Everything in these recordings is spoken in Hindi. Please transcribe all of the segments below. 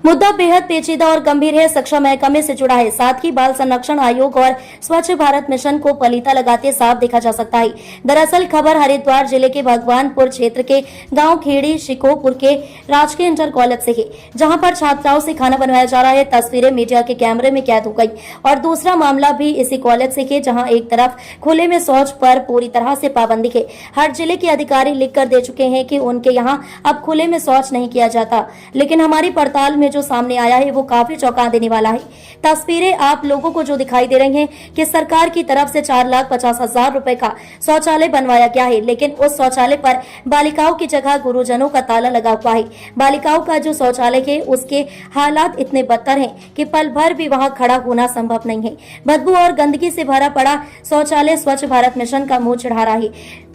मुद्दा बेहद पेचीदा और गंभीर है। शिक्षा महकमे से जुड़ा है, साथ ही बाल संरक्षण आयोग और स्वच्छ भारत मिशन को पलीता लगाते साफ देखा जा सकता है। दरअसल खबर हरिद्वार जिले के भगवानपुर क्षेत्र के गांव खेड़ी शिकोपुर के राजकीय इंटर कॉलेज से है, जहां पर छात्राओं से खाना बनवाया जा रहा है। तस्वीरें मीडिया के कैमरे में कैद हो गई। और दूसरा मामला भी इसी कॉलेज से है, जहाँ एक तरफ खुले में शौच पर पूरी तरह से पाबंदी है। हर जिले के अधिकारी लिख कर दे चुके हैं कि उनके यहाँ अब खुले में शौच नहीं किया जाता, लेकिन हमारी पड़ताल में जो सामने आया है वो काफी चौंका देने वाला है। तस्वीरें आप लोगों को जो दिखाई दे रही हैं कि सरकार की तरफ से 4,50,000 रुपए का शौचालय बनवाया गया है, लेकिन उस शौचालय पर बालिकाओं की जगह गुरुजनों का ताला लगा हुआ है। बालिकाओं का जो शौचालय है उसके हालात इतने बदतर हैं कि पल भर भी वहां खड़ा होना संभव नहीं है। बदबू और गंदगी से भरा पड़ा शौचालय स्वच्छ भारत मिशन का मुंह चिढ़ा रहा है।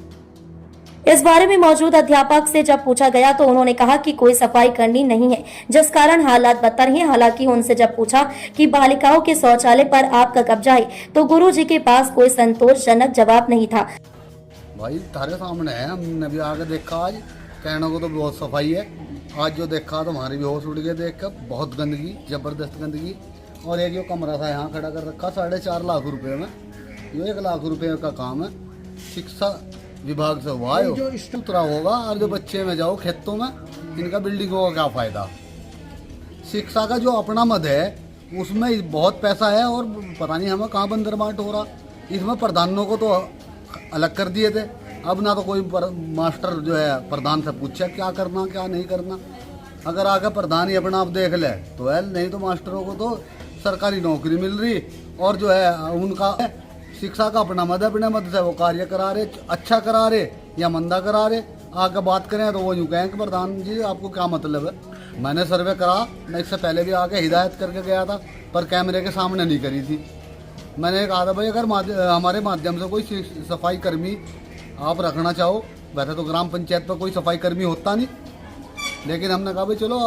इस बारे में मौजूद अध्यापक से जब पूछा गया तो उन्होंने कहा कि कोई सफाई करनी नहीं है, जिस कारण हालात बदतर हैं। हालांकि उनसे जब पूछा कि बालिकाओं के शौचालय पर आपका कब्जा है, तो गुरुजी के पास कोई संतोषजनक जवाब नहीं था। भाई तारे सामने है, हमने भी आके देखा। आज कहने को तो बहुत सफाई है, आज जो देखा तो हमारी भी होश उड़ गया देख कर। बहुत गंदगी, जबरदस्त गंदगी। और एक जो कमरा था यहाँ खड़ा कर रखा 4.5 लाख रुपए में। ये 1 लाख रुपए का काम है, शिक्षा विभाग से हुआ है। जो उतरा होगा और जो बच्चे में जाओ खेतों में, इनका बिल्डिंगों का क्या फायदा। शिक्षा का जो अपना मद है उसमें बहुत पैसा है, और पता नहीं हमें कहाँ बंदर बांट हो रहा। इसमें प्रधानों को तो अलग कर दिए थे। अब ना तो कोई मास्टर जो है प्रधान से पूछा क्या करना क्या नहीं करना। अगर आगे प्रधान ही अपना आप देख ले तो है, नहीं तो मास्टरों को तो सरकारी नौकरी मिल रही। और जो है उनका शिक्षा का अपना मद, अपने मद से वो कार्य करा रहे, अच्छा करा रहे या मंदा करा रहे। आगे बात करें तो वो यूँ कहें कि प्रधान जी आपको क्या मतलब है। मैंने सर्वे करा, मैं इससे पहले भी आके हिदायत करके गया था, पर कैमरे के सामने नहीं करी थी। मैंने कहा था भाई अगर हमारे माध्यम से कोई सफाई कर्मी आप रखना चाहो, वैसे तो ग्राम पंचायत पर कोई सफाई कर्मी होता नहीं, लेकिन हमने कहा भाई चलो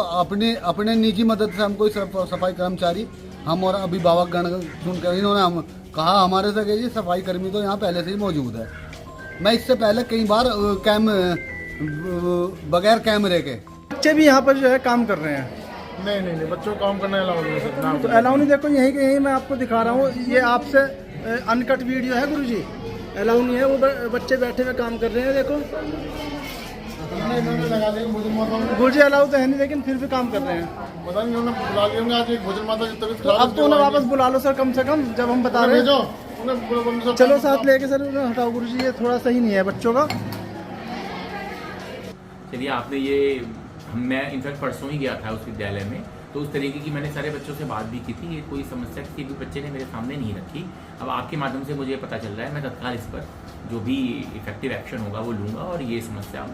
अपने निजी मदद से हम कोई सफाई कर्मचारी हम और अभिभावक गण सुनकर इन्होंने हम कहा हमारे से कि सफाई कर्मी तो यहाँ पहले से ही मौजूद है। मैं इससे पहले कई बार बगैर कैमरे के बच्चे भी यहाँ पर जो है काम कर रहे हैं। नहीं बच्चों को काम करना अलाउ नहीं है सर। तो अलाउ नहीं, देखो यहीं के यहीं मैं आपको दिखा रहा हूँ, ये आपसे अनकट वीडियो है गुरुजी। अलाउ नहीं है, वो बच्चे बैठे हुए काम कर रहे हैं। देखो गुरुजी अलाउ तो है नहीं, लेकिन फिर भी काम कर रहे हैं। पता नहीं उन्होंने बुला लिया आज एक भोजन माता की तबीयत तो अब तो उन्हें वापस बुला लो सर, कम से कम जब हम बता रहे हैं। चलो साथ लेके सर उन्हें हटाओ गुरुजी, ये थोड़ा सही नहीं है बच्चों का। चलिए आपने ये, मैं इनफैक्ट परसों ही गया था उस विद्यालय में, तो उस तरीके की मैंने सारे बच्चों से बात भी की थी। ये कोई समस्या किसी भी बच्चे ने मेरे सामने नहीं रखी। अब आपके माध्यम से मुझे पता चल रहा है, मैं तत्काल इस पर जो भी इफेक्टिव एक्शन होगा वो लूँगा, और ये समस्या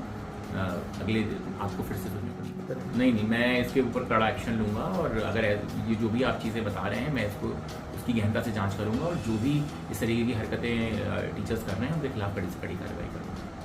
अगले आपको फिर से सुननी पड़ेगी। नहीं, मैं इसके ऊपर कड़ा एक्शन लूँगा, और अगर ये जो भी आप चीज़ें बता रहे हैं मैं इसको उसकी गहनता से जांच करूँगा, और जो भी इस तरीके की हरकतें टीचर्स कर रहे हैं उनके खिलाफ कड़ी से कड़ी कार्रवाई करूँगा।